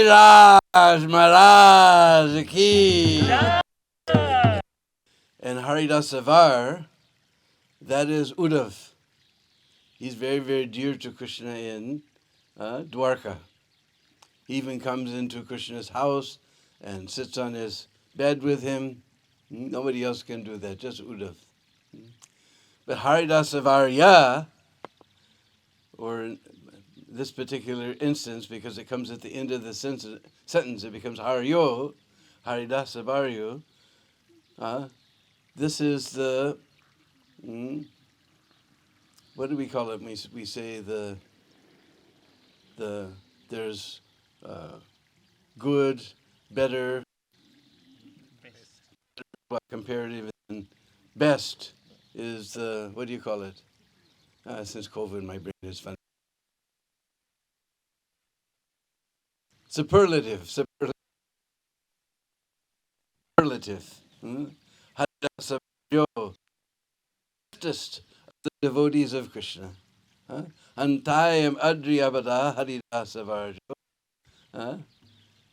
Giriraj Maharaj Ki. And Haridasavar, that is Uddhav. He's very, very dear to Krishna in Dwarka. He even comes into Krishna's house and sits on his bed with him. Nobody else can do that, just Uddhav. But Haridasavarya, or in this particular instance, because it comes at the end of the sentence, it becomes Haryo, Haridasavaryo. This is the, what do we call it? We say there's good, better, comparative, and best is the, what do you call it? Since COVID, my brain is funny. Superlative. Greatest of the devotees of Krishna. Antayam Adriyabada Haridasavarjo.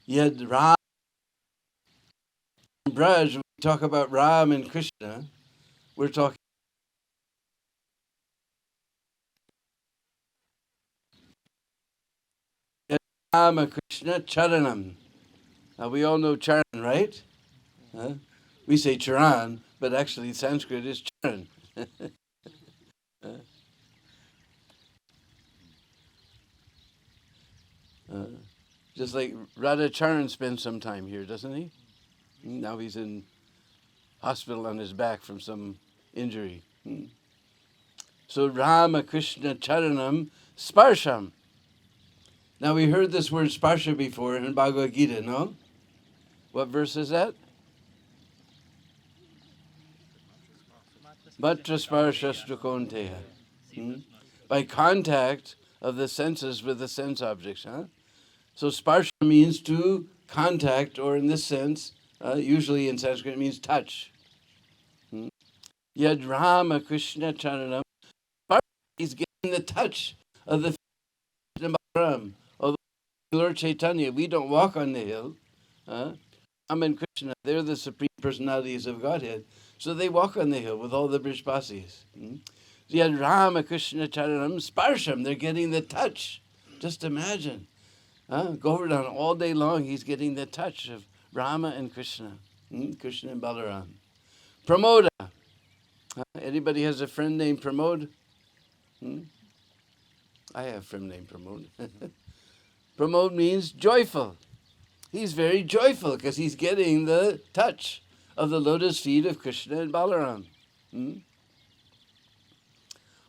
Yad Ram Braj, we talk about Ram and Krishna, we're talking Rama Krishna Charanam. Now we all know Charan, right? We say Charan, but actually Sanskrit is Charan. Just like Radha Charan spends some time here, doesn't he? Now he's in hospital on his back from some injury. So Rama Krishna Charanam Sparsham. Now we heard this word sparsha before in Bhagavad Gita, no? What verse is that? Matra sparshastu konteya. By contact of the senses with the sense objects. So sparsha means to contact, or in this sense, usually in Sanskrit, it means touch. Yad Rama Krishna Charanam. He's getting the touch of the Ram. Although Lord Chaitanya, we don't walk on the hill. Ram and Krishna, they're the supreme personalities of Godhead. So they walk on the hill with all the Brishbasis. Yad Rama Krishna Charanam Sparsham. They're getting the touch. Just imagine. Govardhan, all day long, he's getting the touch of Rama and Krishna. Krishna and Balaram. Pramoda. Anybody has a friend named Pramod? I have a friend named Pramod. Pramod means joyful. He's very joyful because he's getting the touch of the lotus feet of Krishna and Balaram.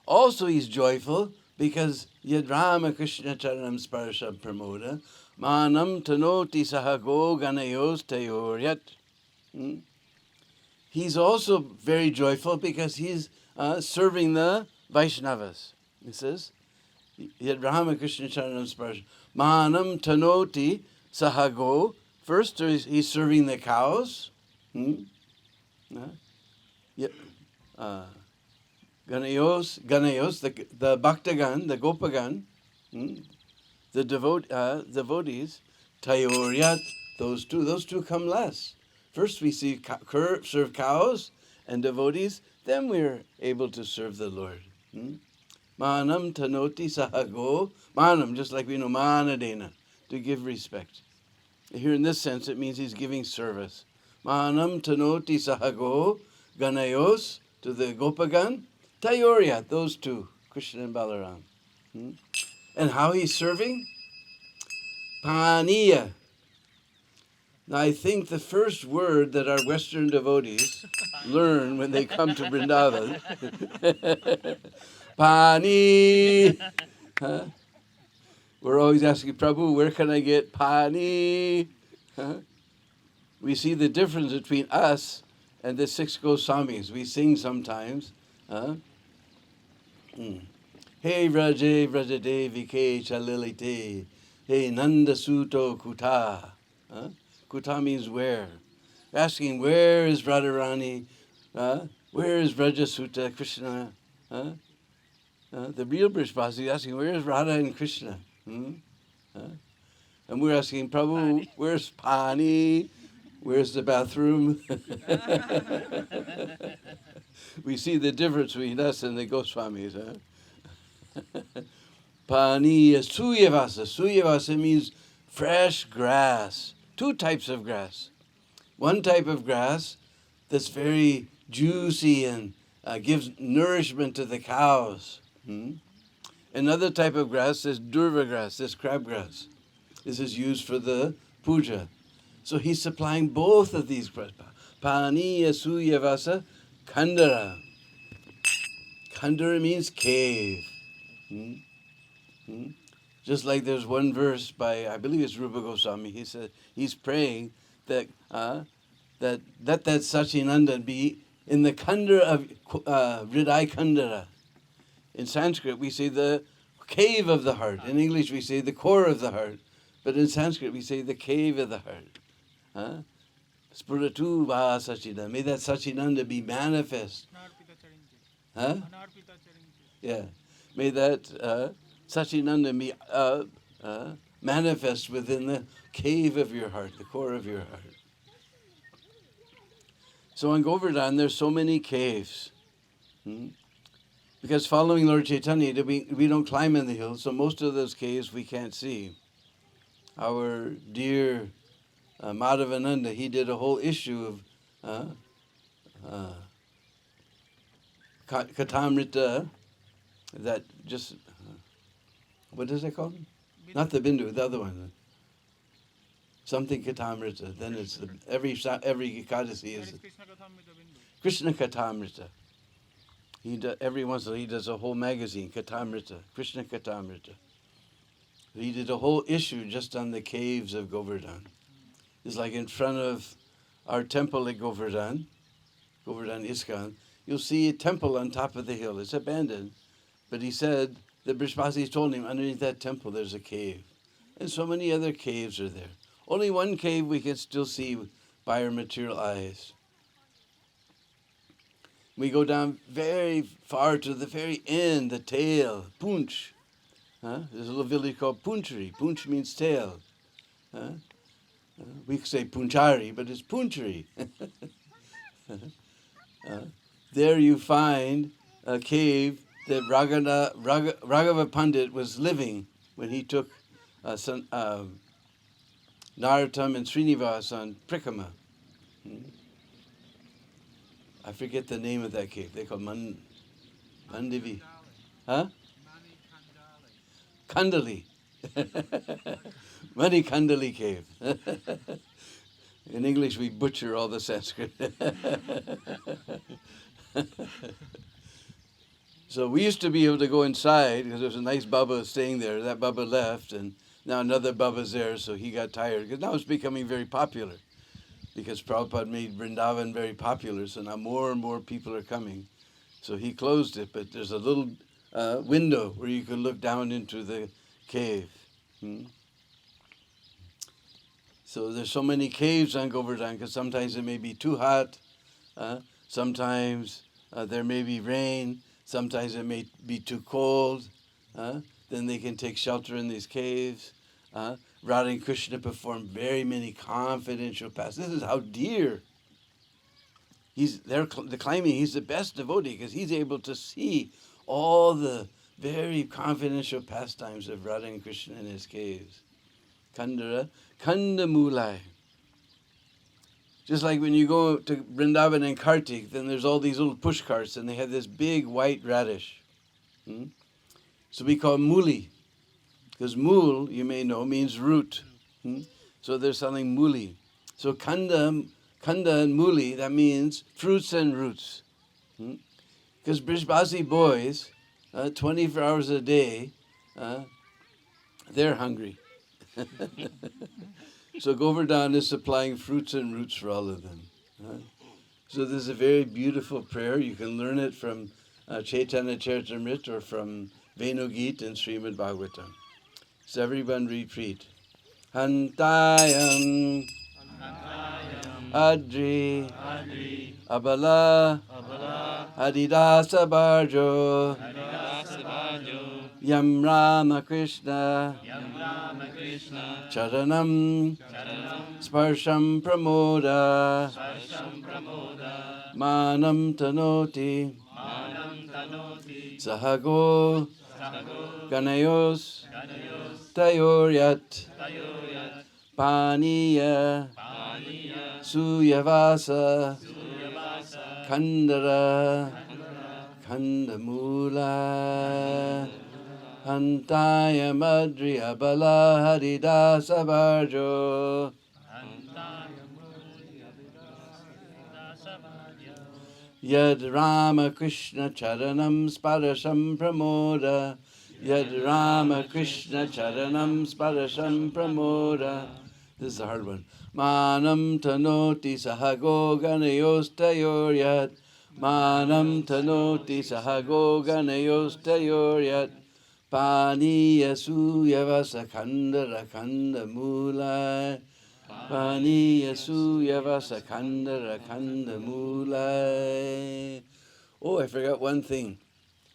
Also he's joyful because Yad Rama Krishna Charanam Sparsham Pramoda Manam Tanoti Sahago Ganayos Tayoryat. He's also very joyful because he's serving the Vaishnavas. He says, Yad Rama Krishna Charanam Sparsham Manam Tanoti Sahago. First he's serving the cows. Ganayos, the Bhaktagan, the Gopagan, the devotees, Tayoryat, those two come last. First we see serve cows and devotees, then we're able to serve the Lord. Manam tanoti sahago, manam, just like we know mana Deena, to give respect. Here in this sense, it means he's giving service. Manam tanoti sahago, ganayos, to the Gopagan, Tayorya, those two, Krishna and Balaram. And how he's serving? Paniya. Now I think the first word that our Western devotees learn when they come to Vrindavan, Pani. We're always asking Prabhu, where can I get Pani? We see the difference between us and the 6 Goswamis. We sing sometimes. Hey Vraje Vrajadevi Ke Chalilite. Hey Nanda Suto Kuta. Kuta means where. Asking where is Radharani? Where is Vrajasuta Krishna? The real Brishbasi is asking where is Radha and Krishna? And we're asking, Prabhu, where's Pani? Where's the bathroom? We see the difference between us and the Goswamis. Huh? Pani suyavasa. Suyavasa means fresh grass. Two types of grass. One type of grass that's very juicy and gives nourishment to the cows. Another type of grass is durva grass, this crabgrass. This is used for the puja. So he's supplying both of these grass. Pani suyavasa kandara. Kandara means cave. Just like there's one verse by, I believe it's Rupa Goswami, he said, he's praying that let that Sachinandan be in the kandara of Hridai Kandara. In Sanskrit, we say the cave of the heart. In English, we say the core of the heart. But in Sanskrit, we say the cave of the heart. Spuratu va Sachinanda. May that Sachinanda be manifest. Huh? Yeah. May that Sachinanda be manifest within the cave of your heart, the core of your heart. So on Govardhan, there's so many caves. Because following Lord Chaitanya, we don't climb in the hills, so most of those caves we can't see. Our dear Madhavananda, he did a whole issue of Katamrita, that just, what does that called? Not the Bindu, the other one. Something Katamrita. Then it's every Ekadasi is Krishna Katamrita. Every once in a while he does a whole magazine, Katamrita, Krishna Katamrita. He did a whole issue just on the caves of Govardhan. It's like in front of our temple at Govardhan ISKCON, you'll see a temple on top of the hill. It's abandoned. But he said, the Brishpasi told him, underneath that temple there's a cave. And so many other caves are there. Only one cave we can still see by our material eyes. We go down very far to the very end, the tail, Punch. There's a little village called Punchari. Punch means tail. We could say Punchari, but it's Punchari. There you find a cave that Raghava Pandit was living when he took Narottam and Srinivas on Prikama. I forget the name of that cave. They call Mandivi. Huh? Kandali. Mani Kandali cave. In English, we butcher all the Sanskrit. So we used to be able to go inside because there was a nice Baba staying there. That Baba left, and now another Baba's there, so he got tired. Because now it's becoming very popular. Because Prabhupada made Vrindavan very popular, so now more and more people are coming. So he closed it, but there's a little window where you can look down into the cave. So there's so many caves on Govardhan because sometimes it may be too hot, sometimes there may be rain, sometimes it may be too cold. Then they can take shelter in these caves. Radha and Krishna performed very many confidential pastimes. This is how dear. They're claiming he's the best devotee because he's able to see all the very confidential pastimes of Radha and Krishna in his caves. Kandamulai. Just like when you go to Vrindavan and Kartik, then there's all these little push carts and they have this big white radish. So we call muli. Because mul, you may know, means root. So they're selling muli. So kanda and muli, that means fruits and roots. Because Brishbasi boys, 24 hours a day, they're hungry. So Govardhan is supplying fruits and roots for all of them. So this is a very beautiful prayer. You can learn it from Chaitanya Charitamrita or from Venugita and Srimad Bhagavatam. So everyone repeat. Hantayam Adri Abala Hadidasa Barjo Yam Rama Krishna Charanam Sparsham Pramoda Manam Tanoti Sahago Ganayos Tayoryat Paniya Suyavasa Kandara Kandamula Hantaya Madriya Bala Haridasa Bharjo Yad Rama Krishna Charanam Sparasham Pramoda Yad Rama Krishna Charanam Sparasham Pramoda. This is a hard one. Manam Tanoti Sahago Ganayos Tayoryat Manam Tanoti Sahago Ganayos Tayoryat Paniya Suyavasa Kandara Kandamula Paniya Suyavasa Kandara Kandamula. Oh, I forgot one thing.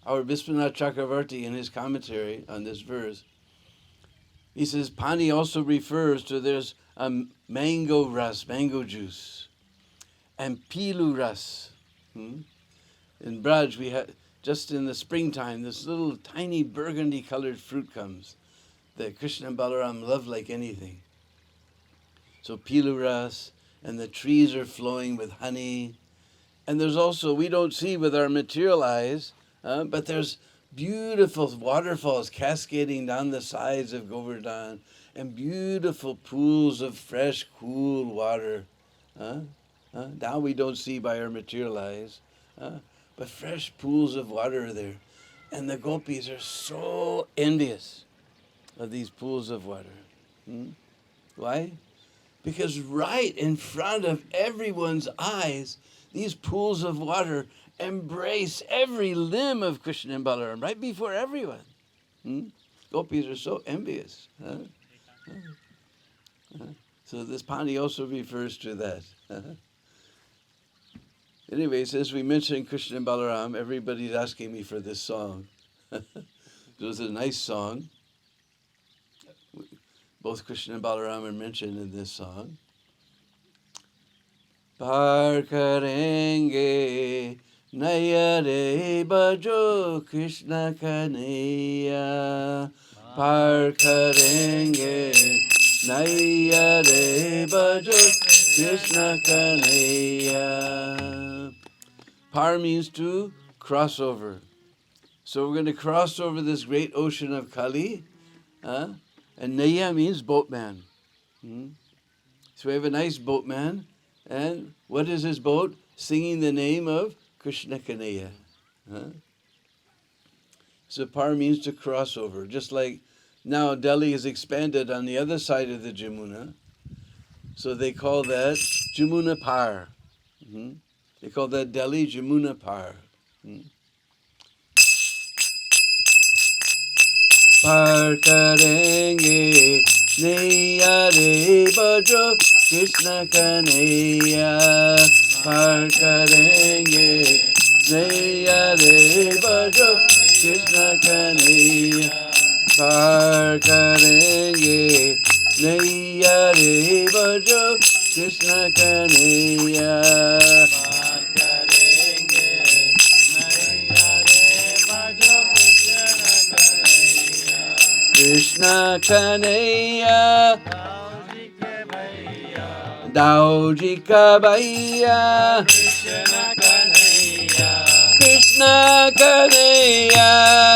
Our Biswanath Chakravarti, in his commentary on this verse, he says Pani also refers to there's a mango ras, mango juice, and pilu ras. In Braj, we had just in the springtime, this little tiny burgundy-colored fruit comes that Krishna and Balaram love like anything. So pilu ras, and the trees are flowing with honey. And there's also, we don't see with our material eyes, but there's beautiful waterfalls cascading down the sides of Govardhan and beautiful pools of fresh, cool water. Now we don't see by our material eyes, but fresh pools of water are there. And the gopis are so envious of these pools of water. Why? Because right in front of everyone's eyes, these pools of water embrace every limb of Krishna and Balaram, right before everyone. Gopis are so envious. So this Pani also refers to that. Anyways, as we mentioned Krishna and Balaram, everybody's asking me for this song. It was a nice song. Both Krishna and Balaram are mentioned in this song. Par karenge naya re bajo Krishna kanaya. Par karenge naya re bajo Krishna kanaya. Par means to cross over. So we're going to cross over this great ocean of Kali. And Naya means boatman. So we have a nice boatman. And what is his boat? Singing the name of Krishna Kanaya. So par means to cross over. Just like now Delhi is expanded on the other side of the Jamuna. So they call that Jamuna Par. They call that Delhi Jamuna Par. Par karenge naya re bajo Krishna kanaya. Par karenge naya re bajo Krishna kanaya. Par karenge naya re bajo Krishna kanaya. Krishna Kanaya, Dauji ka bhaiya. Krishna Kanaya, Krishna Kanaya,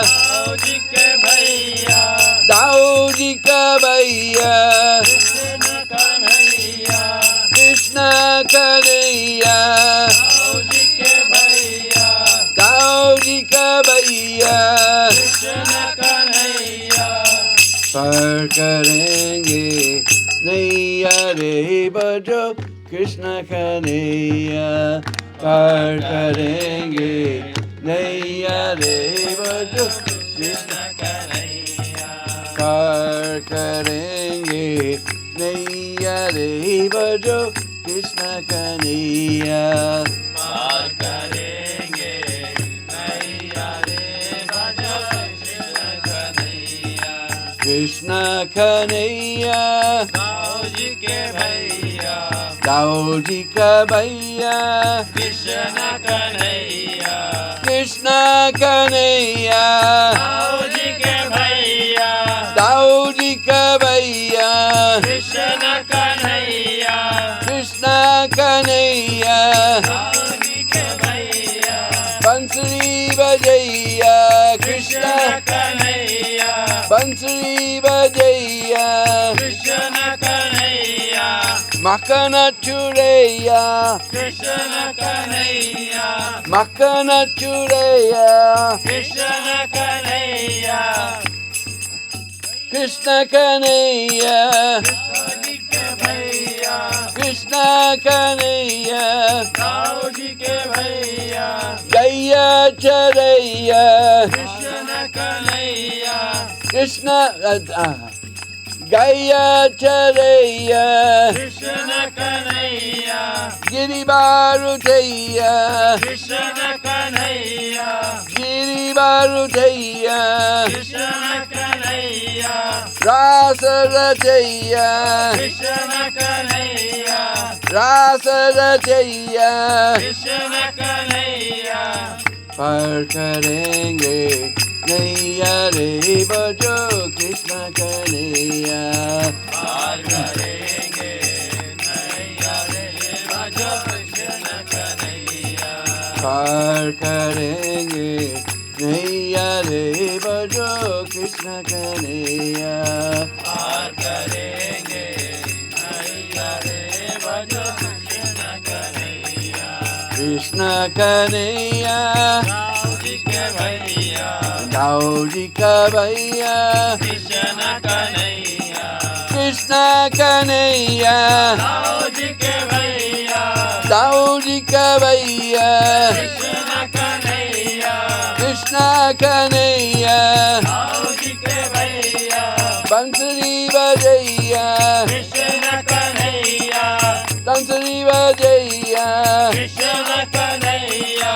Dauji ka bhaiya. Dauji ka bhaiya. Krishna Kanaya, Krishna Kanaya, Dauji ka bhaiya. Dauji ka bhaiya. Krishna Kanaya. Par karenge naya re bajo Krishna kanaya. Par karenge naya re bajo Krishna kanaya. Par karenge naya re bajo Krishna kanaya. Par karenge naya re bajo Krishna kanaya. Krishna Kanhaiya, Dauji के भैया, दाऊजी का भैया, Krishna Kanhaiya, Krishna Kanhaiya, Dauji के भैया, दाऊजी का भैया, Krishna Kanhaiya, Krishna Kanhaiya, Dauji के भैया, बंसरी बजैया, कृष्ण Krishna कन्हैया, बंसरी बजैया, कृष्ण कन्हैया, मक्खन चुरैया, कृष्ण कन्हैया, मक्खन चुरैया, कृष्ण कन्हैया, Krishna Kanhaiya, दाऊजी के भैया, Krishna Kanhaiya, दाऊजी के भैया, Gaya Charaiya, Krishna Kanhaiya, Krishna Gaya Charaiya, Krishna Kanhaiya, Giribarudaya, Krishna Kanhaiya, Giribarudaya, Krishna Kanhaiya, Rasarataya, Krishna Kanhaiya, Rasarataya, Krishna Kanhaiya, पार करेंगे नैया रे बजो कृष्ण कन्हैया, पार करेंगे नैया रे बजो कृष्ण कन्हैया, पार करेंगे नैया रे बजो कृष्ण कन्हैया, पार करेंगे नैया रे बजो कृष्ण कन्हैया, कृष्ण कन्हैया, दाऊजी के भैया, दाऊजी का भैया, कृष्ण कन्हैया, कृष्ण कन्हैया, दाऊजी के भैया, दाऊजी का भैया, कृष्ण कन्हैया, कृष्ण कन्हैया, दाऊजी के भैया, बंसरी बजैया, कृष्ण कन्हैया, बंसरी बजैया, कृष्ण कन्हैया,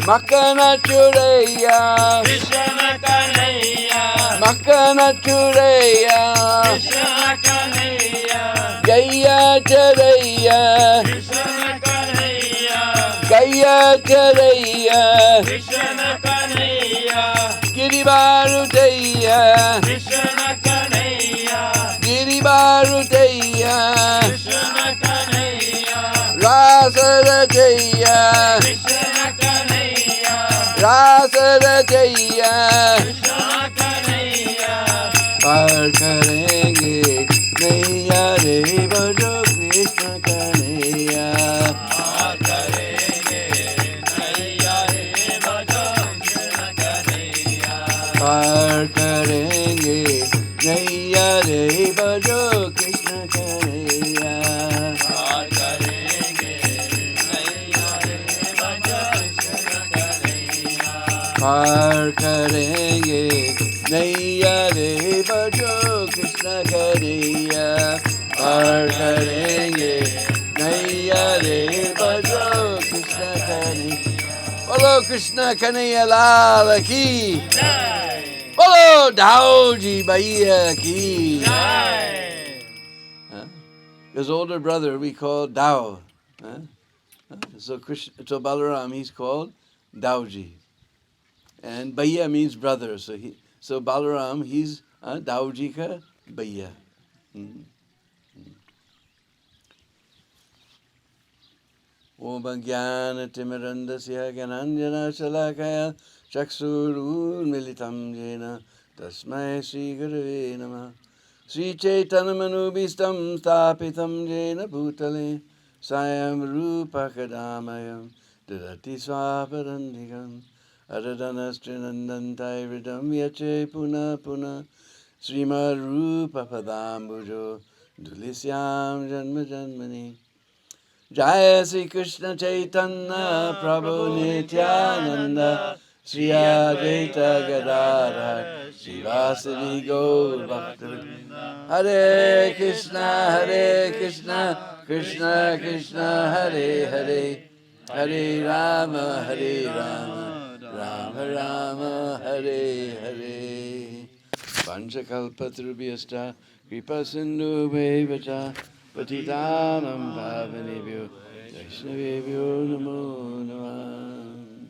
मक्खन चुरैया, कृष्ण कन्हैया, मक्खन चुरैया, कृष्ण कन्हैया, गैया चरैया, कृष्ण कन्हैया, गैया चरैया, कृष्ण कन्हैया, गिरिबारुदैया, कृष्ण कन्हैया, गिरिबारुदैया, कृष्ण कन्हैया, रासरजैया, कृष्ण कन्हैया, रासरजैया, कृष्ण कन्हैया, पार करेंगे नैया रे बजो कृष्ण कन्हैया, पार करेंगे नैया रे बजो कृष्ण कन्हैया, पार करेंगे नैया रे बजो कृष्ण कन्हैया, पार करेंगे नैया रे बजो कृष्ण कन्हैया, पार करेंगे नैया रे बजो कृष्ण कन्हैया, पार करेंगे नैया रे बजो कृष्ण कन्हैया। बोलो कृष्ण कन्हैया लाल की, जय बोलो दाऊजी भैया की। जय। Huh? His older brother we call Dao. Huh? So Krishna, so Balaram he's called Dauji, and Bhaiya means brother. So Balaram he's Dauji ka Bhaiya. Hmm. Om Jnana Timirandasya Gyananjana Shalakaya Chaksurun Militam Jena Tasmai Sri Gurave Namah. Sri Chaitanya Manubhistam Sthapitam Jena Bhutale Sayam Rupa Kadamayam Dadati Swaparandhikam Adadanastrинанданtai Vidam Yache Puna Puna Srimad Rupa Padambujo Dulisyam Janma Janmani. Jaya Sri Krishna Chaitanya Prabhu Nityananda Sri Advaita Gadadhar Srivasadi Gaur Bhakta Hare Krishna Krishna Krishna Hare Hare Hare Rama Rama Rama Hare Hare Vanchakalpatrubhyascha Kripa Sindhu Bhaivacha Patitanam Pavanebhyo Vaishnavebhyo Namo Namah.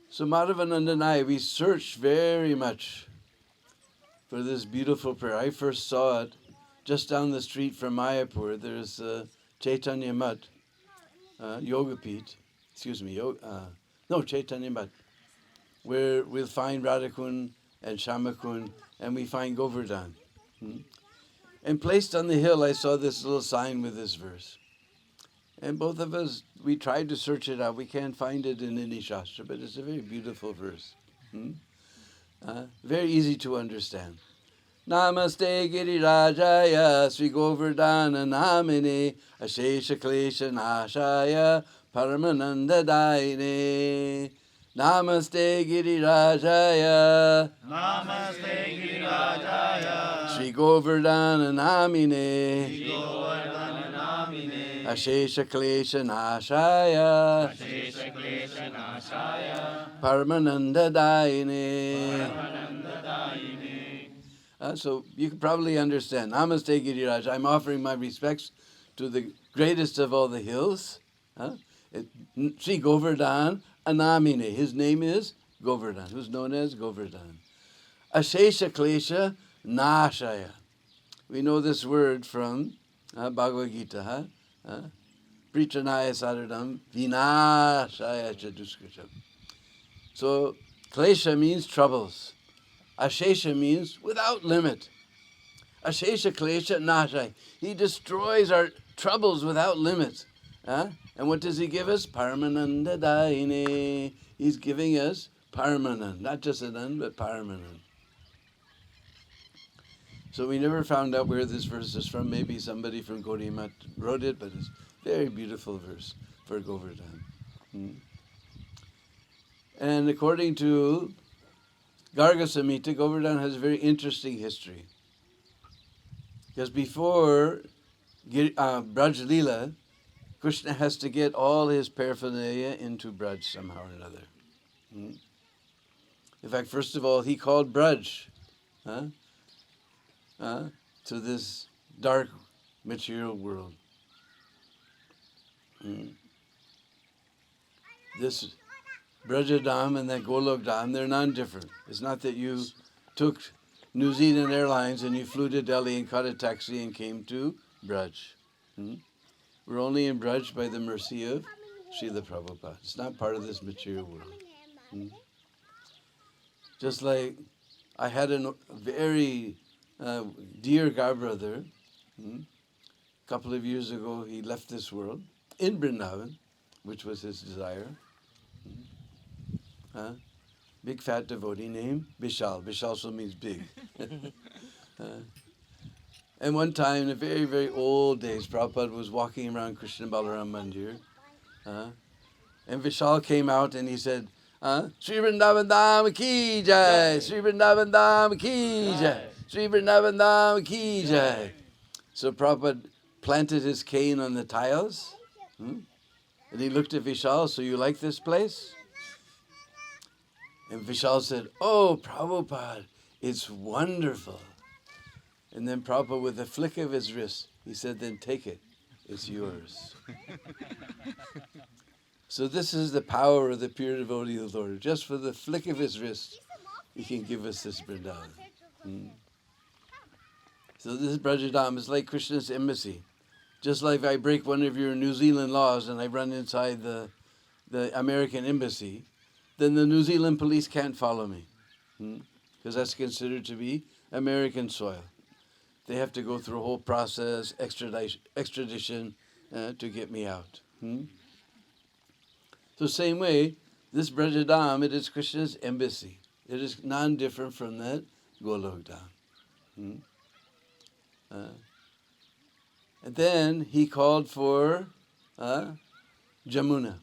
So Madhavananda and I, we searched very much for this beautiful prayer. I first saw it just down the street from Mayapur. There's Chaitanya Mat, Yoga Peeth, Chaitanya Mat, where we'll find Radhakund and Shamakund, and we find Govardhan. And placed on the hill, I saw this little sign with this verse. And both of us, we tried to search it out. We can't find it in any Shastra, but it's a very beautiful verse. Very easy to understand. Namaste Girirajaya Sri Govardhana Namine Ashesha Klesha Nashaya Paramananda Daine. Namaste Girirajaya Sri Govardhana Namine Ashesha Klesha Nashaya Paramananda Daine. So you can probably understand. Namaste Giriraj. I'm offering my respects to the greatest of all the hills. Sri Govardhan Anamine. His name is Govardhan, who's known as Govardhan. Ashesha Klesha Nashaya. We know this word from Bhagavad Gita. Pritranaya Saradam Vinashaya Chaduskritam. So Klesha means troubles. Ashesha means without limit. Ashesha Klesha Nashai. He destroys our troubles without limit. And what does he give us? Paramananda Daine. He's giving us Paramanand. Not just Anand, but Paramanand. So we never found out where this verse is from. Maybe somebody from Gaudiya Math wrote it, but it's a very beautiful verse for Govardhan. And according to Garga Samhita, Govardhan has a very interesting history. Because before Braj Leela, Krishna has to get all his paraphernalia into Braj somehow or another. In fact, first of all, he called Braj to this dark material world. This Brajadam and that Golokdam, they're non-different. It's not that you took New Zealand Airlines and you flew to Delhi and caught a taxi and came to Braj. We're only in Braj by the mercy of Srila Prabhupada. It's not part of this material world. Just like I had a very dear godbrother, a couple of years ago he left this world in Vrindavan, which was his desire. Big fat devotee named Vishal. Vishal also means big. And one time in the very, very old days, Prabhupada was walking around Krishna Balaram Mandir. And Vishal came out and he said, Sri Vrindavan Dham Ki Jai, Sri Vrindavan Dham Ki Jai, Sri Vrindavan Dham Ki Jai. So Prabhupada planted his cane on the tiles. And he looked at Vishal, so you like this place? And Vishal said, oh, Prabhupada, it's wonderful. And then Prabhupada, with a flick of his wrist, he said, then take it. It's yours. So this is the power of the pure devotee of the Lord. Just for the flick of his wrist, he can give us this Vrindavan. So this Brajadam is like Krishna's embassy. Just like if I break one of your New Zealand laws and I run inside the American embassy, then the New Zealand police can't follow me. Because that's considered to be American soil. They have to go through a whole process, extradition to get me out. So same way, this Brajadam, it is Krishna's embassy. It is non-different from that Golokdam. And then he called for Jamuna.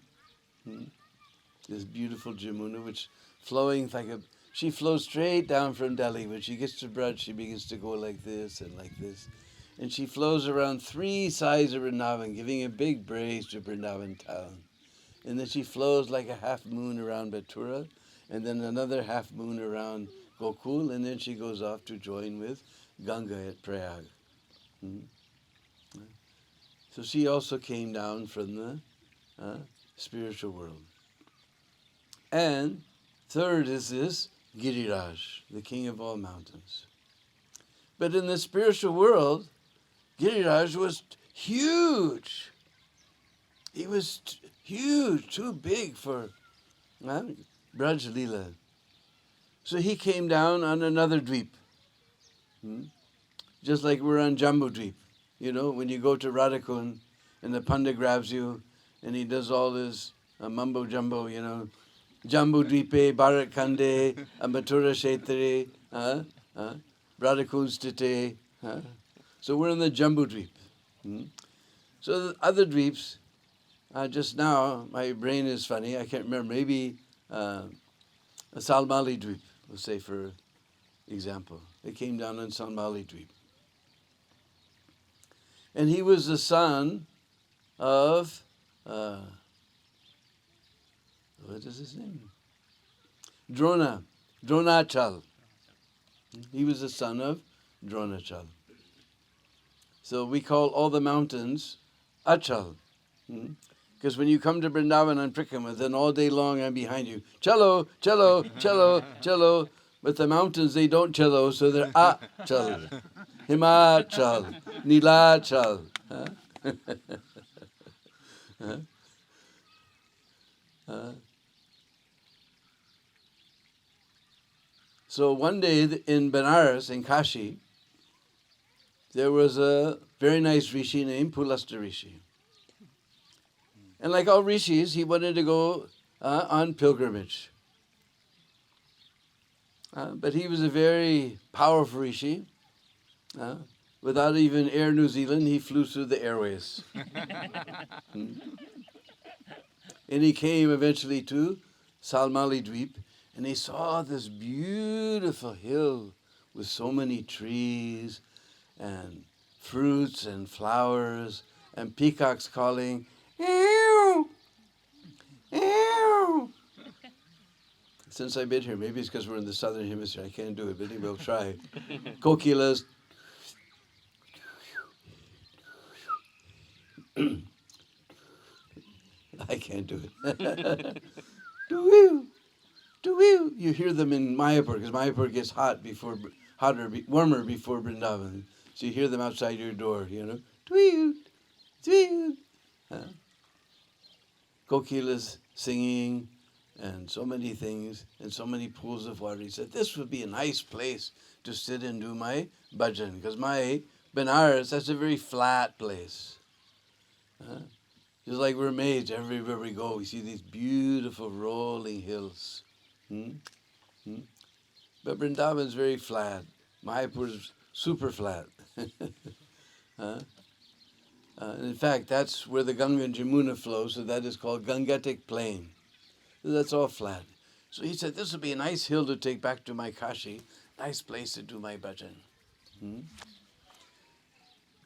This beautiful Jamuna, which flowing like a... She flows straight down from Delhi. When she gets to Braj, she begins to go like this and like this. And she flows around three sides of Vrindavan, giving a big breeze to Vrindavan town. And then she flows like a half moon around Mathura. and then another half moon around Gokul, and then she goes off to join with Ganga at Prayag. So she also came down from the spiritual world. And third is this Giriraj, the king of all mountains. But in the spiritual world, Giriraj was huge. He was huge, too big for Braj Leela. So he came down on another dweep. Just like we're on Jambu Dweep. You know, when you go to Radhakund and the panda grabs you and he does all this mumbo jumbo, you know, Jambu Dweepe, Bharat Khande, Mathura Kshetre, Radhakund Stite. So we're in the Jambu Dweep. So the other dweeps, just now, my brain is funny, I can't remember, maybe a Salmali Dweep, we'll say for example. They came down on Salmali Dweep. And he was the son of, what is his name? Dronachal. He was the son of Dronachal. So we call all the mountains Achal. Because when you come to Vrindavan and Prikkama, then all day long I'm behind you. Cello, cello, cello, cello. But the mountains, they don't cello, so they're Achal. Himachal, Nilachal. So one day in Benares, in Kashi, there was a very nice rishi named Pulasta Rishi. And like all rishis, he wanted to go on pilgrimage. But he was a very powerful rishi. Without even Air New Zealand, he flew through the airways. And he came eventually to Salmali Dweep, and he saw this beautiful hill with so many trees and fruits and flowers and peacocks calling, ew, ew. Since I've been here, maybe it's because we're in the southern hemisphere, I can't do it, but anyway, we'll try. Kokilas. I can't do it. You hear them in Mayapur, because Mayapur gets warmer before Vrindavan. So you hear them outside your door, you know. Kokilas singing, and so many things, and so many pools of water. He said, this would be a nice place to sit and do my bhajan, because my Benares, that's a very flat place. Just like we're amazed everywhere we go, we see these beautiful rolling hills. But Vrindavan is very flat. Mayapur is super flat. In fact, that's where the Ganga and Jamuna flow, so that is called Gangetic Plain. So that's all flat. So he said, this would be a nice hill to take back to my Kashi, nice place to do my bhajan.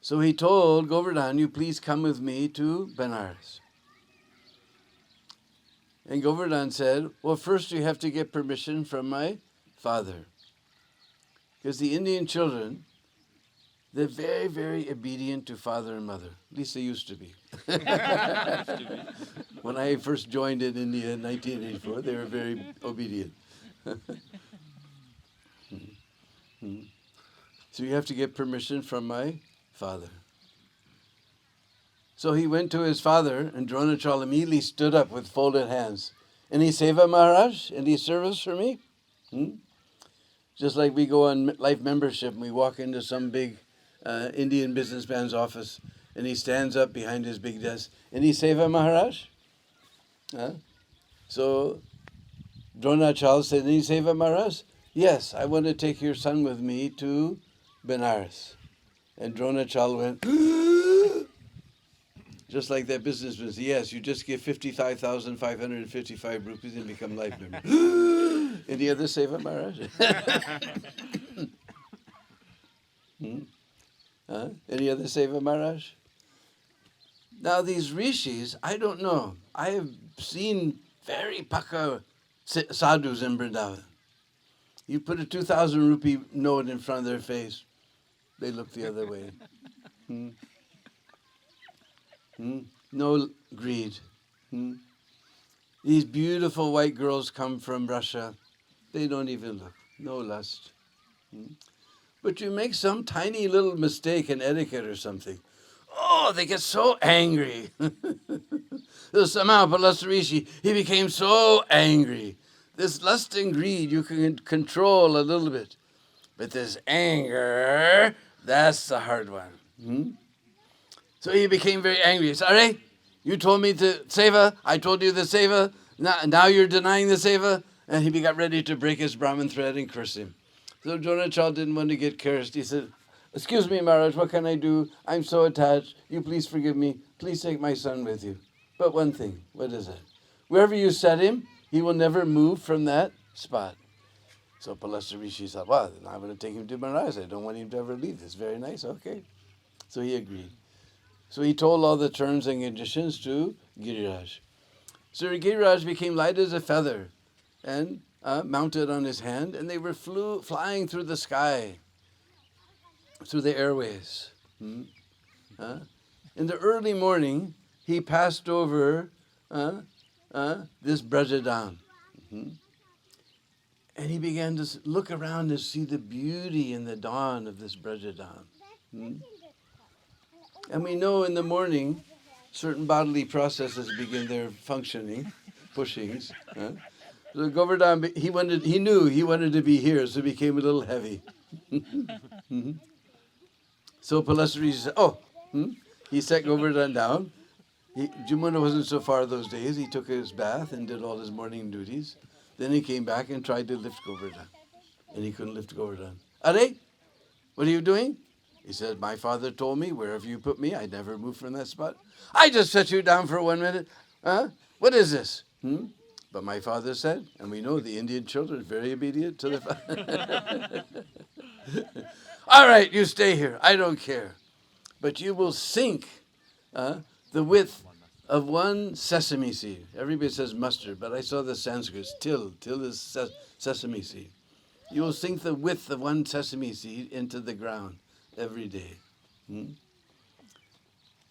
So he told Govardhan, you please come with me to Benares. And Govardhan said, well, first you have to get permission from my father. Because the Indian children, they're very, very obedient to father and mother. At least they used to be. When I first joined in India in 1984, they were very obedient. So you have to get permission from my father. So he went to his father, and Dronachal immediately stood up with folded hands. Any seva, Maharaj? Any service for me? Just like we go on life membership and we walk into some big Indian businessman's office, and he stands up behind his big desk. Any seva, Maharaj? So Dronachal said, any seva, Maharaj? Yes, I want to take your son with me to Benares. And Dronachal went, just like that businessman said, yes, you just give 55,555 rupees and become life member. Any other seva, Maharaj? Any other seva, Maharaj? Now these rishis, I don't know. I have seen very paka sadhus in Vrindavan. You put a 2,000 rupee note in front of their face, they look the other way. No greed. These beautiful white girls come from Russia. They don't even look. No lust. But you make some tiny little mistake in etiquette or something. Oh, they get so angry. Somehow, Palasarishi, he became so angry. This lust and greed you can control a little bit. But this anger, that's the hard one. So he became very angry. He said, all right, you told me to seva. I told you the seva. Now you're denying the seva. And he got ready to break his Brahmin thread and curse him. So Dronachal didn't want to get cursed. He said, excuse me, Maharaj, what can I do? I'm so attached. You please forgive me. Please take my son with you. But one thing, what is it? Wherever you set him, he will never move from that spot. So Palasarishi said, well, then I'm going to take him to Maharaj. I don't want him to ever leave. It's very nice. Okay. So he agreed. So he told all the terms and conditions to Giriraj. So Giriraj became light as a feather and mounted on his hand, and they were flying through the sky, through the airways. In the early morning, he passed over this Brajadam. And he began to look around and see the beauty in the dawn of this Brajadam. And we know in the morning, certain bodily processes begin their functioning, pushings. So Govardhan, he knew he wanted to be here, so it became a little heavy. So Palasari said, he set Govardhan down. Jamuna wasn't so far those days. He took his bath and did all his morning duties. Then he came back and tried to lift Govardhan. And he couldn't lift Govardhan. Are, what are you doing? He said, my father told me, wherever you put me, I never move from that spot. I just set you down for 1 minute. What is this? But my father said, and we know the Indian children are very obedient to their father. All right, you stay here. I don't care. But you will sink the width of one sesame seed. Everybody says mustard, but I saw the Sanskrit. Till is sesame seed. You will sink the width of one sesame seed into the ground every day.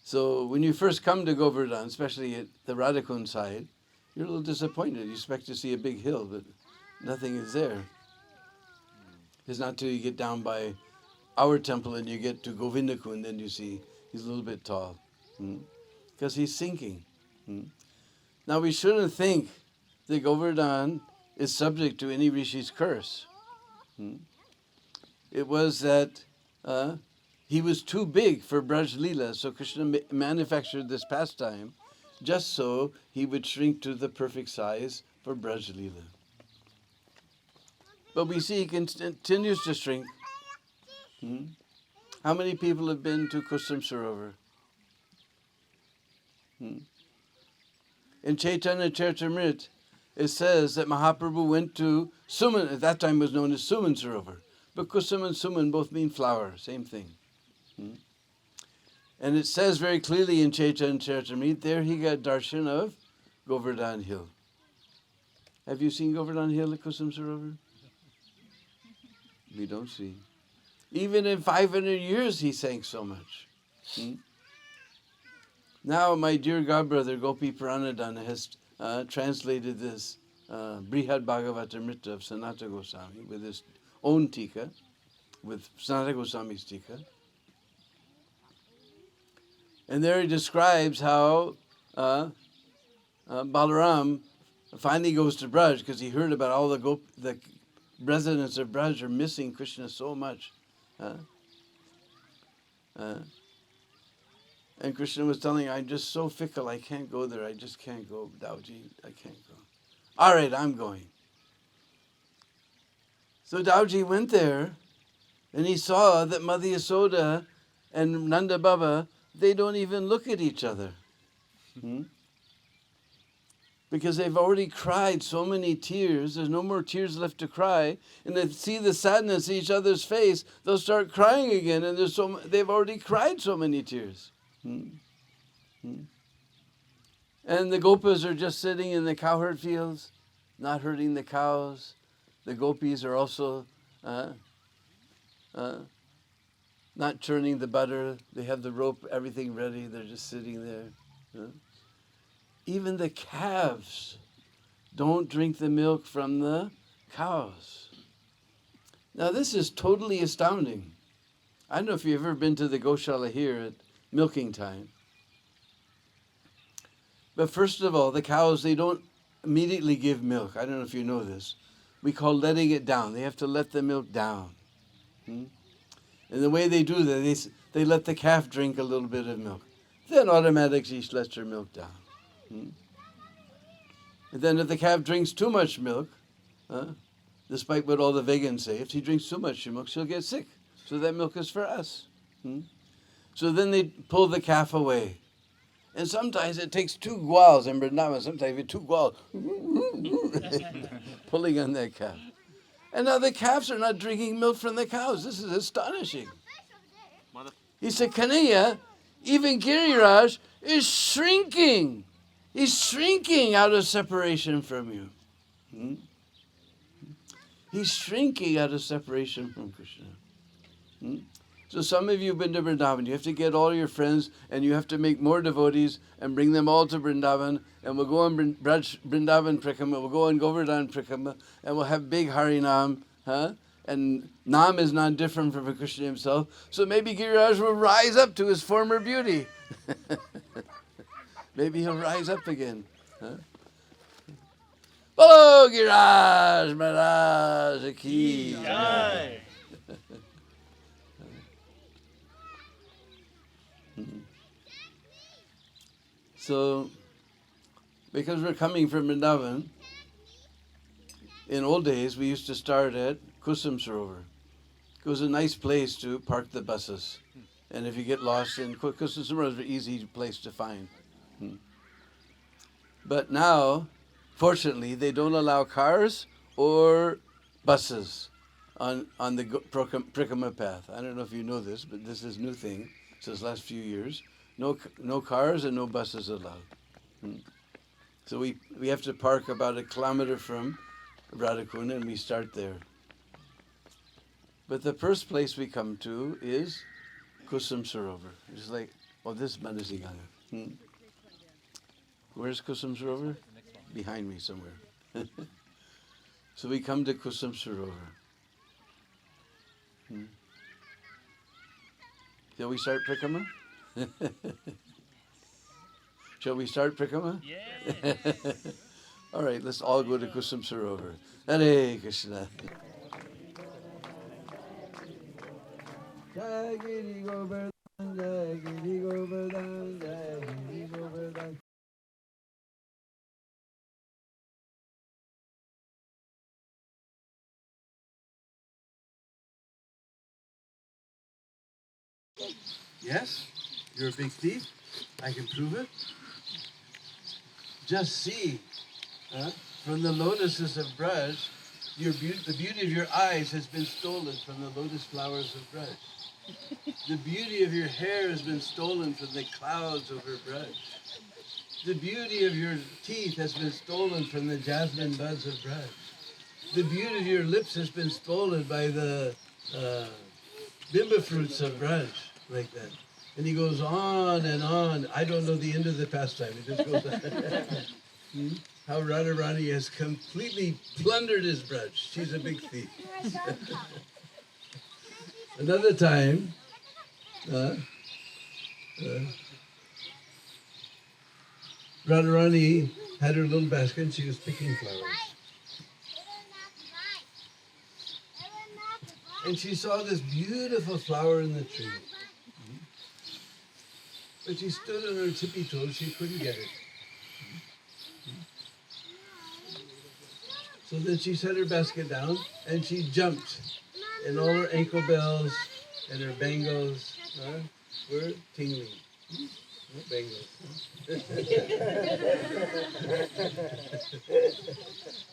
So when you first come to Govardhan, especially at the Radhakund side, you're a little disappointed. You expect to see a big hill, but nothing is there. It's not till you get down by our temple and you get to Govindakund, then you see he's a little bit tall. Because he's sinking. Now we shouldn't think that Govardhan is subject to any rishi's curse. It was that he was too big for Braj Leela, so Krishna manufactured this pastime just so he would shrink to the perfect size for Braj Leela. But we see he continues to shrink. How many people have been to Kusum Sarovar? In Chaitanya Charitamrita, it says that Mahaprabhu went to Suman, at that time was known as Suman Sarovar. But Kusum and Suman both mean flower, same thing. And it says very clearly in Chaitanya Charitamrita, there he got darshan of Govardhan Hill. Have you seen Govardhan Hill at Kusum Sarovar? We don't see. Even in 500 years he sank so much. Now my dear godbrother Gopi Pranadana has translated this Brihad Bhagavatamrita of Sanatana Goswami with his own tika, with Sanatana Goswami's tika. And there he describes how Balaram finally goes to Braj because he heard about all the residents of Braj are missing Krishna so much. And Krishna was telling him, I'm just so fickle, I can't go there. I just can't go, Dauji, I can't go. All right, I'm going. So Dauji went there, and he saw that Mother Yasoda and Nanda Baba, they don't even look at each other. Because they've already cried so many tears, there's no more tears left to cry, and they see the sadness in each other's face, they'll start crying again, and they've already cried so many tears. And the gopas are just sitting in the cowherd fields, not hurting the cows. The gopis are also not churning the butter. They have the rope, everything ready. They're just sitting there. Even the calves don't drink the milk from the cows. Now this is totally astounding. I don't know if you've ever been to the Goshala here at milking time. But first of all, the cows, they don't immediately give milk. I don't know if you know this. We call letting it down. They have to let the milk down. And the way they do that, they let the calf drink a little bit of milk. Then automatically she lets her milk down. And then if the calf drinks too much milk, despite what all the vegans say, if she drinks too much milk, she'll get sick. So that milk is for us. So then they pull the calf away. And sometimes it takes 2 gwals in Vrindavan, sometimes 2 gwals pulling on that calf. And now the calves are not drinking milk from the cows. This is astonishing. He said, Kanaya, even Giriraj is shrinking. He's shrinking out of separation from you. He's shrinking out of separation from Krishna. So some of you have been to Vrindavan. You have to get all your friends and you have to make more devotees and bring them all to Vrindavan. And we'll go on Vrindavan Prikrama, we'll go on Govardhan Prikrama, and we'll have big Harinam. And Nam is not different from Krishna himself. So maybe Giriraj will rise up to his former beauty. Maybe he'll rise up again. Bolo Giriraj Maharaj Ki Jai. So, because we're coming from Vrindavan, in old days we used to start at Kusum Sarovar. It was a nice place to park the buses. And if you get lost in Kusum Sarovar, is an easy place to find. But now, fortunately, they don't allow cars or buses on the Prikrama path. I don't know if you know this, but this is a new thing since the last few years. No cars and no buses allowed. So we have to park about 1 kilometer from Radhakunda and we start there. But the first place we come to is Kusum Sarovar. It's like, this is Manasinganga. Where's Kusum Sarovar? Behind me somewhere. So we come to Kusum Sarovar. Shall we start Prikrama? Shall we start Prikrama? Yeah. All right, let's all go to Kusum Sarovar. Hare Krishna. Jai Giri Govardhan, Jai Giri Govardhan, Jai Giri Govardhan. Yes, you're a big thief. I can prove it. Just see, from the lotuses of Braj, the beauty of your eyes has been stolen from the lotus flowers of Braj. The beauty of your hair has been stolen from the clouds over Braj. The beauty of your teeth has been stolen from the jasmine buds of Braj. The beauty of your lips has been stolen by the bimba fruits of Braj, like that. And he goes on and on. I don't know the end of the pastime. It just goes on. How Radharani has completely plundered his Braj. She's a big thief. Another time, Radharani had her little basket and she was picking flowers. And she saw this beautiful flower in the tree. But she stood on her tippy toes, she couldn't get it. So then she set her basket down and she jumped. And all her ankle bells and her bangles were tingling. Bangles. You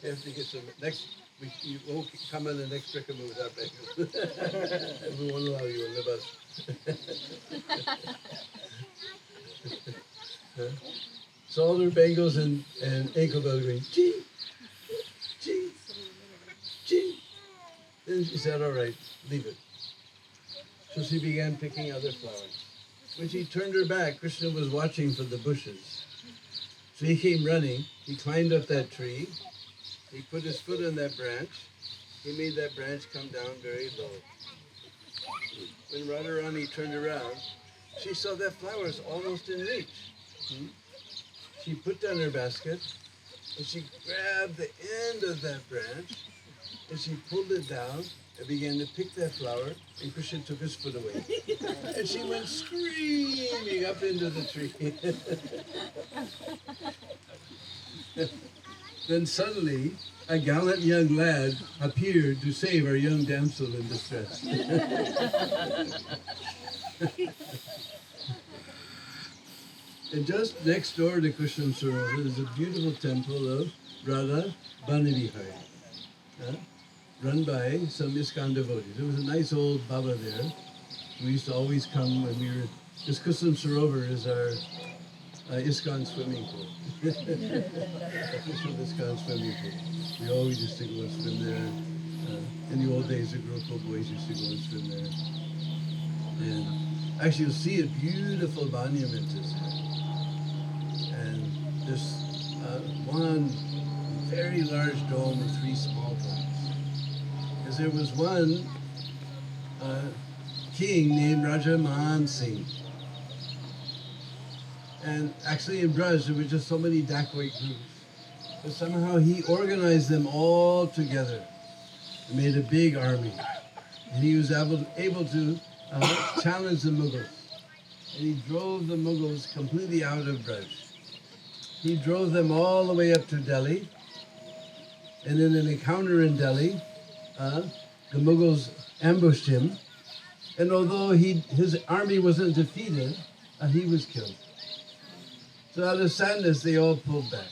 have to get some next. You won't come on the next Prikrama without bangles. We won't allow you on the bus. So all her bangles and ankle bells going, chee. And she said, all right, leave it. So she began picking other flowers. When she turned her back, Krishna was watching from the bushes. So he came running, he climbed up that tree, he put his foot on that branch, he made that branch come down very low. When Radharani turned around, she saw that flower was almost in reach. She put down her basket, and she grabbed the end of that branch, and she pulled it down, and began to pick that flower, and Krishna took his foot away. And she went screaming up into the tree. Then suddenly, a gallant young lad appeared to save our young damsel in distress. And just next door to Krishna Sarovar is a beautiful temple of Radha Banivihari, run by some ISKCON devotees. There was a nice old Baba there. We used to always come when we were... This Krishna Sarovar is our ISKCON swimming pool. Official ISKCON swimming pool. We always used to go and swim there. In the old days, the Gurukul boys used to go and swim there. And actually, you'll see a beautiful monument is there. And there's one very large dome and three small domes. Because there was one king named Raja Mahan Singh. And actually in Braj, there were just so many dacoit groups. But somehow he organized them all together and made a big army. And he was able to challenge the Mughals. And he drove the Mughals completely out of Braj. He drove them all the way up to Delhi. And in an encounter in Delhi, the Mughals ambushed him. And although his army wasn't defeated, he was killed. So out of sadness, they all pulled back.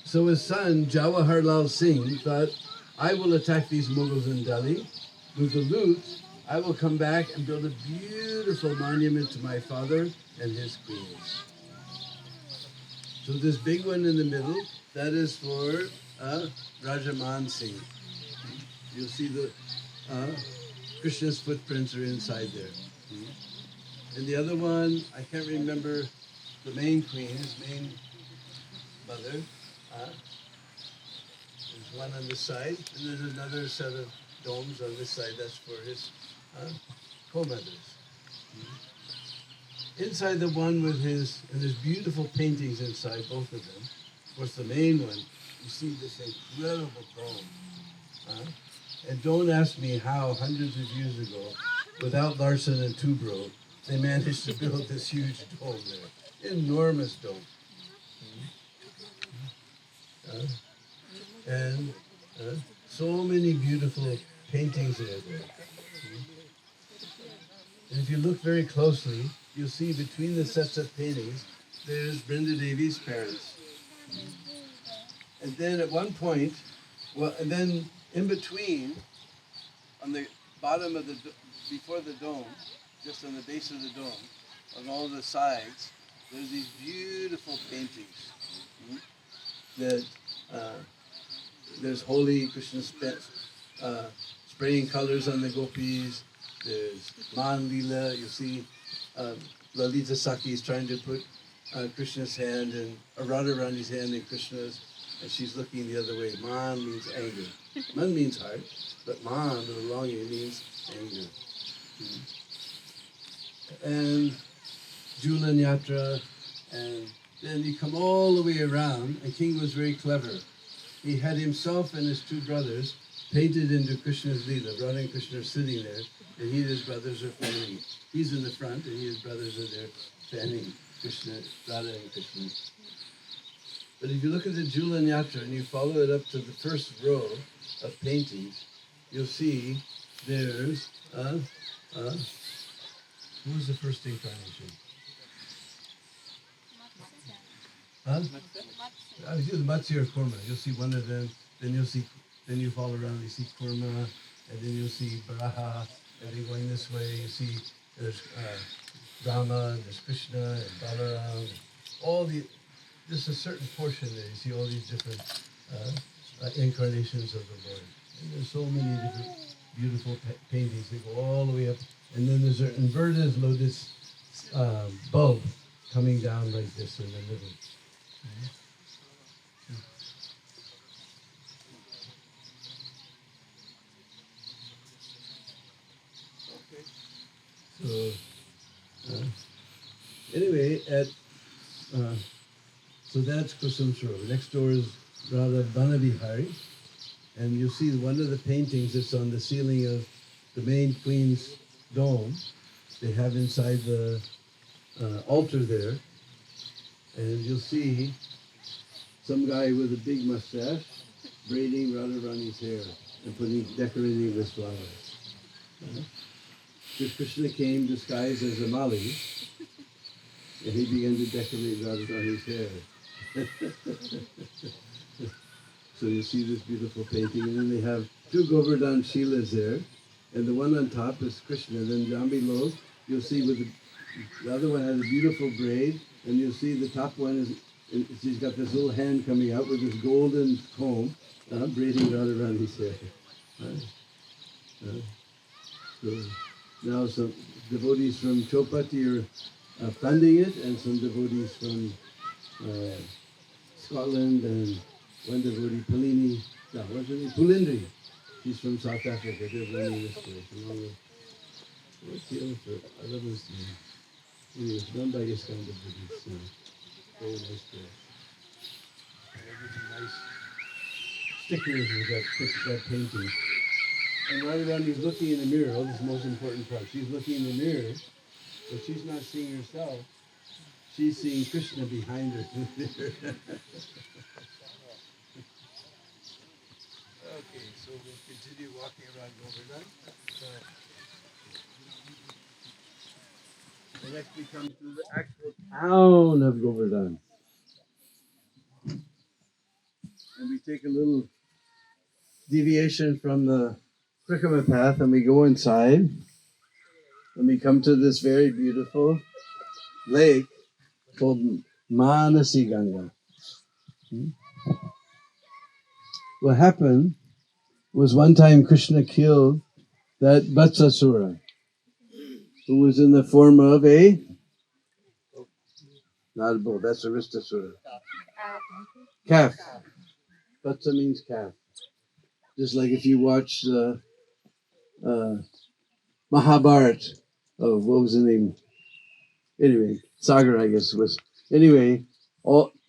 So his son, Jawaharlal Singh, thought, I will attack these Mughals in Delhi. With the loot, I will come back and build a beautiful monument to my father and his queens. So this big one in the middle, that is for Raja Mahan Singh. You'll see the Krishna's footprints are inside there. And the other one, I can't remember the main queen, his main mother. There's one on this side, and there's another set of domes on this side. That's for his co-mothers. Inside the one with his, and there's beautiful paintings inside both of them. Of course, the main one, you see this incredible dome. And don't ask me how, hundreds of years ago, without Larson and Tubro, they managed to build this huge dome there. Enormous dome. And so many beautiful paintings there. And if you look very closely, you'll see between the sets of paintings, there's Brinda Devi's parents. And then at one point, and then in between, on the bottom of before the dome, just on the base of the dome, on all the sides, there's these beautiful paintings. That there's holy Krishna spraying colors on the gopis. There's Man Leela. You see Lalita Sakhi is trying to put Krishna's hand and Radharani's hand in Krishna's, and she's looking the other way. Man means anger. Man means heart, but Man, with a long E, means anger. And Julan Yatra, and then you come all the way around, and King was very clever. He had himself and his two brothers painted into Krishna's Leela. Radha and Krishna are sitting there, and he and his brothers are fanning. He's in the front, and he and his brothers are there fanning Krishna, Radha and Krishna. But if you look at the Julan Yatra and you follow it up to the first row of paintings, you'll see there's, who was the first incarnation? Either Matsya or Kurma. You'll see one of them, then you follow around, you see Kurma, and then you'll see Baraha, and then going this way, you see there's Rama, there's Krishna, and Balaram, just a certain portion there, you see all these different incarnations of the Lord. And there's so many different beautiful paintings. They go all the way up. And then there's an inverted lotus bulb coming down like this in the middle. Okay. So, anyway, so that's Kusum Sarova. Next door is Radha Banabihari. And you'll see one of the paintings that's on the ceiling of the main Queen's dome. They have inside the altar there. And you'll see some guy with a big mustache braiding Radharani's hair and decorating with flowers. Krishna came disguised as a Mali, and he began to decorate Radharani's hair. So you see this beautiful painting, and then they have two Govardhan Shilas there, and the one on top is Krishna. Then down below, you'll see the other one has a beautiful braid, and you'll see the top one she's got this little hand coming out with this golden comb, braiding Radharani's hair. So now some devotees from Chopati are funding it, and some devotees from Scotland, and one devotee, what's her name? Pulindri. She's from South Africa. They're running this place. What's the other? I love this name. Anyway, it's run by ISKCON devotees. Very nice place. Nice stickers with that painting. And Radharani is looking in the mirror. Oh, this is the most important part. She's looking in the mirror, but she's not seeing herself. She's seeing Krishna behind her. Okay, so we'll continue walking around Govardhan. And next we come to the actual town of Govardhan. And we take a little deviation from the Krikama path, and we go inside. And we come to this very beautiful lake called Manasi Ganga. What happened was one time Krishna killed that Vatsasura, who was in the form of not a bull, that's Aristasura. Calf. Vatsa means calf. Just like if you watch the Mahabharata of, what was the name? Anyway, Sagar, I guess was. Anyway,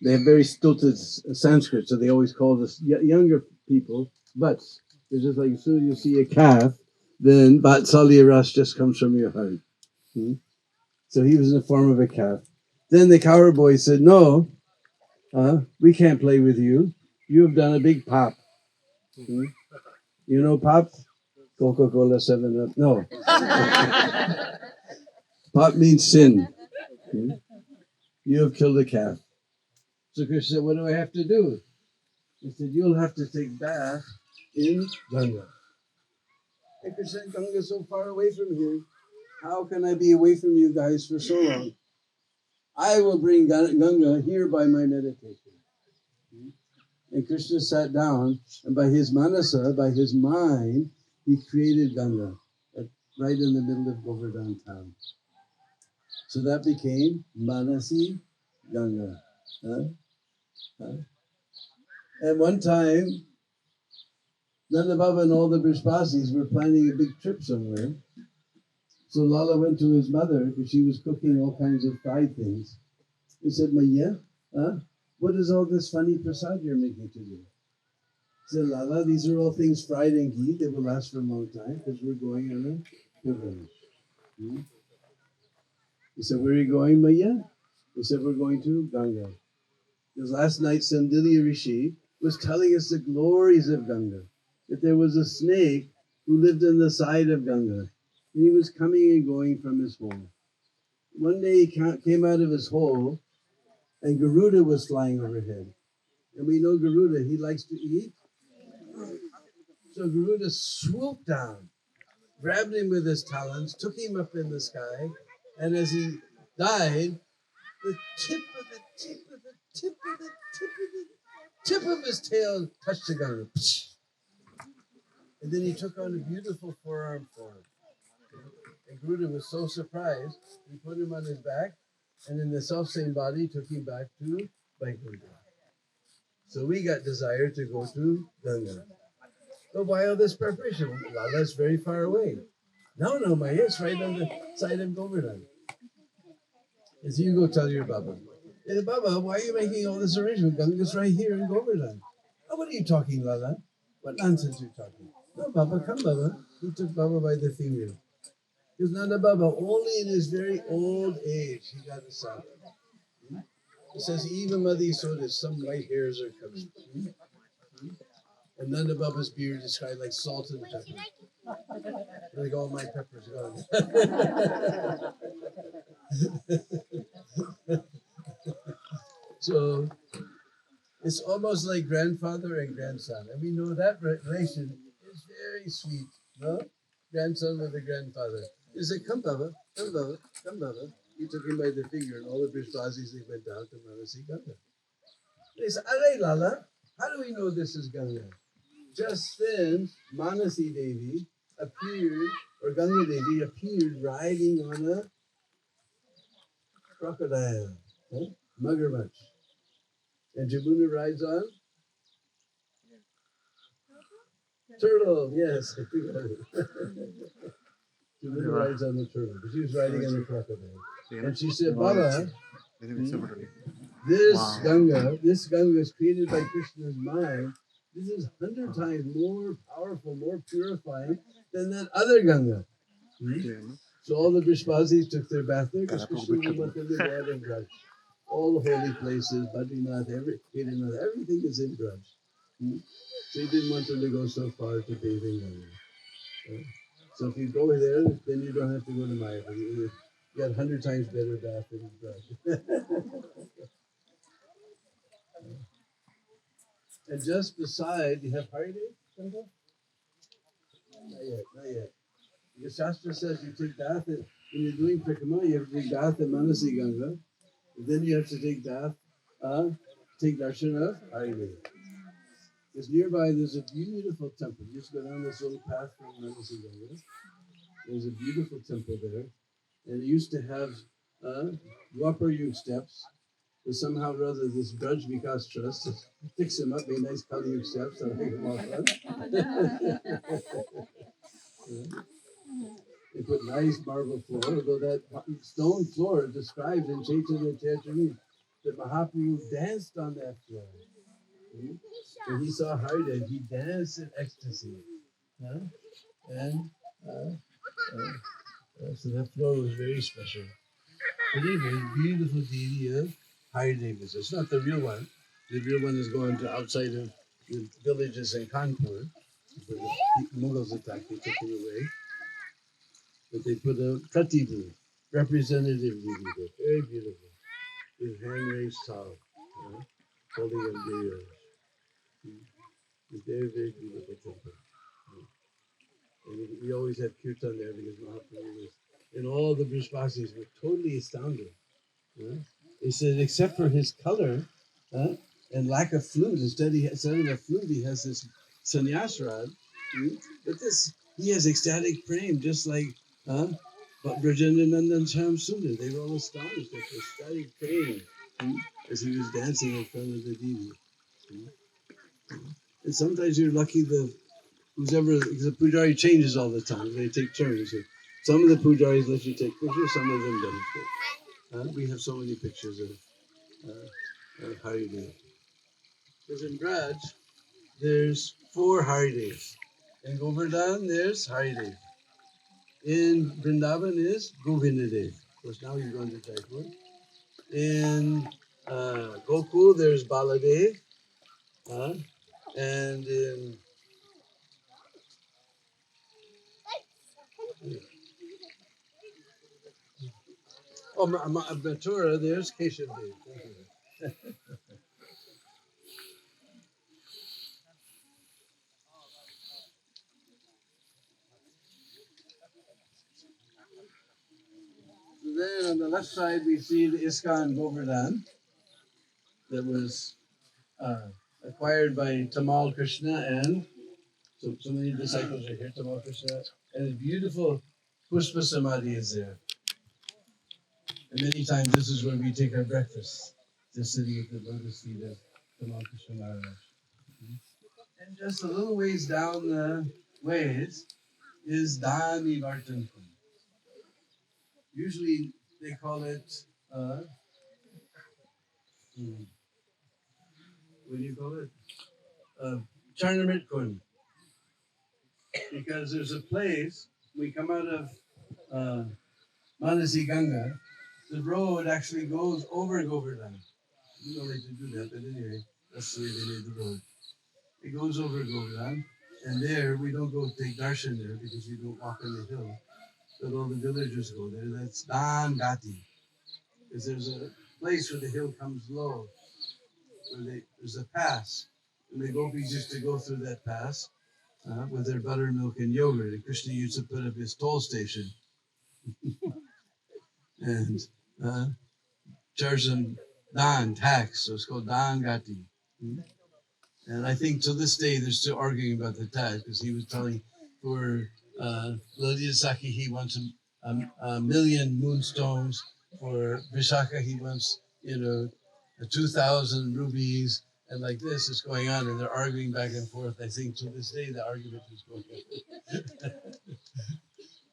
they have very stilted Sanskrit, so they always call this younger people Vats. It's just like as soon as you see a calf, then Vatsalya Ras just comes from your heart. So he was in the form of a calf. Then the cowherd boy said, "No, we can't play with you. You have done a big pop." You know pop? Coca-Cola 7-Up. No. Pop means sin. You have killed a calf. So Krishna said, "What do I have to do?" He said, "You'll have to take bath in Ganga." And Krishna said, "Ganga is so far away from here. How can I be away from you guys for so long? I will bring Ganga here by my meditation." And Krishna sat down, and by his manasa, by his mind, he created Ganga right in the middle of Govardhan town. So that became Manasi Ganga. At one time, Nanda Baba and all the Brishbasis were planning a big trip somewhere. So Lala went to his mother because she was cooking all kinds of fried things. He said, "Maya, what is all this funny prasad you're making today?" He said, "Lala, these are all things fried in ghee. They will last for a long time because we're going on a pilgrimage." He said, "Where are you going, Maya?" He said, "We're going to Ganga." Because last night, Sandilya Rishi was telling us the glories of Ganga. That there was a snake who lived in the side of Ganga. And he was coming and going from his hole. One day he came out of his hole, and Garuda was flying overhead. And we know Garuda, he likes to eat. So Garuda swooped down, grabbed him with his talons, took him up in the sky, and as he died, the tip of the tip of the tip of the tip of the tip of his tail touched the Ganga. And then he took on a beautiful forearm form. And Garuda was so surprised, he put him on his back, and in the self-same body took him back to Vaikuntha. So we got desire to go to Ganga. But why all this preparation? Lala's very far away. No, Maya, it's right on the side of Govardhan. And so you go tell your Baba, hey, Baba, why are you making all this arrangement? Ganga's right here in Govardhan. Oh, what are you talking, Lala? What nonsense you're talking? No, Baba, come, Baba. He took Baba by the finger. Because Nanda Baba, only in his very old age, he got a sadhana. He says, even Madi Soda, some white hairs are coming. And Nanda Baba's beard is kind of like salt and pepper. Like all my peppers gone. So it's almost like grandfather and grandson. And we know that relation is very sweet. No? Grandson with the grandfather. He said, come Baba, come Baba, come Baba. He took him by the finger and all the Brishbasis, they went down to Manasi Ganga. They said, Aray Lala, how do we know this is Ganga? Just then, Manasi Devi appeared, or Ganga Devi appeared riding on a crocodile, Magarmach. And Jamuna rides on turtle, yes. Jamuna rides on the turtle, but she was riding on a crocodile. And she said, Baba, this Ganga is created by Krishna's mind. This is 100 times more powerful, more purifying than that other Ganga. So all the Brishbasis took their bath there because Krishna went in the water and Braj. All the holy places, Badrinath, Kedarnath, everything is in Braj. So he didn't want them to go so far to bathe in Ganga. So if you go there, then you don't have to go to Mayapur. You got 100 times better bath in Braj. And just beside, you have Haridev Temple? Not yet. The Shastra says you take bath when you're doing Prikrama, you have to take bath at Manasi Ganga. And then you have to take bath, take darshan of Haridev. Because nearby there's a beautiful temple. You just go down this little path from Manasi Ganga. There's a beautiful temple there. And it used to have Dwapar Yug steps. But somehow or other, this Braj Vikas Trust has fixed them up, made nice Kali Yug steps, so make them all fun. They put nice marble floor, although that stone floor described in Chaitanya Charitamrita that Mahaprabhu danced on that floor. When he saw Haridev, he danced in ecstasy. So that floor was very special. But anyway, beautiful deity of Haridev is. It's not the real one. The real one is going to outside of the villages in Kanpur. The Mughals attacked, they took it away. But they put a Pratibu, representative deity there. Very beautiful. With hand-raised towel, holding a beer. It's very, very beautiful temple. And we always have Kirtan there because Mahaprabhu was, and all the Brishbasis were totally astounded. They said, except for his color and lack of flute, instead of a flute, he has this sannyas rod. But this, he has ecstatic praying, just like Brajendra Nandan Sham Sundar. They were all astonished at the ecstatic praying as he was dancing in front of the Devi. And sometimes you're lucky because the pujari changes all the time. They take turns. Some of the pujaris let you take pictures, some of them don't. We have so many pictures of Haridev. Because in Braj, there's 4 Haridevs. In Govardhan, there's Haridev. In Vrindavan is Govindadev. Of course, now he's going to Jaipur. In Gokul, there's Baladev. And in Mathura, there's Keshavdev. Then on the left side, we see the ISKCON Govardhan that was acquired by Tamal Krishna and So many disciples are here, Tamal Krishna, and a beautiful Pushpa Samadhi is there. And many times this is where we take our breakfast, just sitting at the lotus feet of Tamal Krishna Maharaj. And just a little ways down the ways is Dani Vartan Kund. Usually they call it, what do you call it? Charnamrit Kund. Because there's a place, we come out of Manasi Ganga, the road actually goes over Govardhan. You don't like to do that, but anyway, that's the way they made the road. It goes over Govardhan, and there we don't go take darshan there because we don't walk on the hill. But all the villagers go there. That's Dan Gati. Because there's a place where the hill comes low, where there's a pass. And the gopis used to go through that pass with their buttermilk and yogurt. And Krishna used to put up his toll station and charge them Dan tax. So it's called Dan Gati. And I think to this day they're still arguing about the tax because he was telling for Lalita Saki he wants a million moonstones. For Vishaka he wants 2,000 rubies, and like this is going on, and they're arguing back and forth. I think to this day the argument is going on.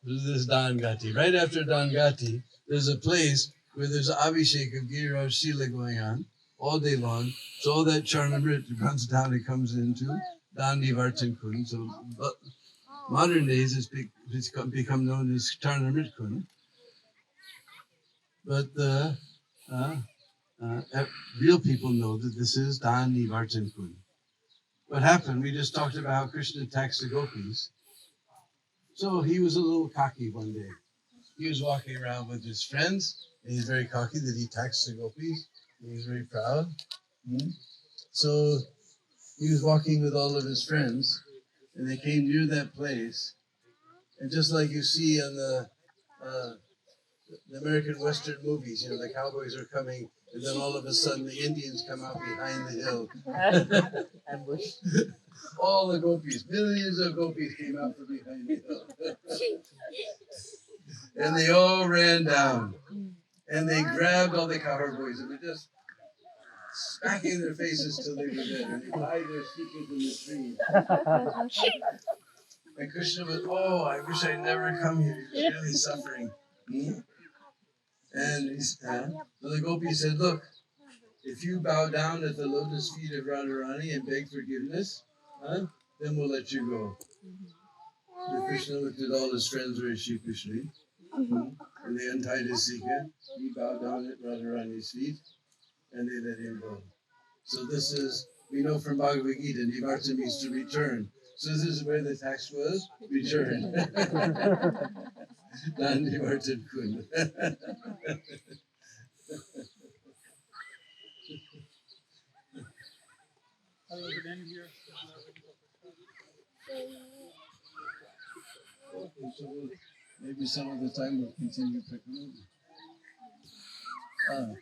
This is Dangati. Right after Dangati, there's a place where there's an Abhishek of Giriraj Shila going on all day long. So all that Charnamrit runs down and comes into Dandi Vartan Kund. So modern days it's become known as Charnamrit Kund. But real people know that this is Dandi Vartan Kund. What happened, we just talked about how Krishna attacks the gopis. So he was a little cocky one day. He was walking around with his friends, and he's very cocky that he attacks the gopis. And he's very proud. So he was walking with all of his friends, and they came near that place. And just like you see on the American Western movies, the cowboys are coming, and then all of a sudden the Indians come out behind the hill. Ambush. All the gopis, millions of gopis came out from behind the hill. And they all ran down. And they grabbed all the cowboys and were just smacking their faces till they were dead. And they tied their speakers in the tree. And Krishna was, I wish I'd never come here. He was really suffering. And so the gopis said, look, if you bow down at the lotus feet of Radharani and beg forgiveness, then we'll let you go. And Krishna looked at all his friends very sheepishly, and they untied his sika. He bowed down at Radharani's feet, and they let him go. So this is, we know from Bhagavad Gita, Nivarta means to return. So this is where the tax was returned. Not Nivarta Kund. Okay, so maybe some of the time we'll continue picking over.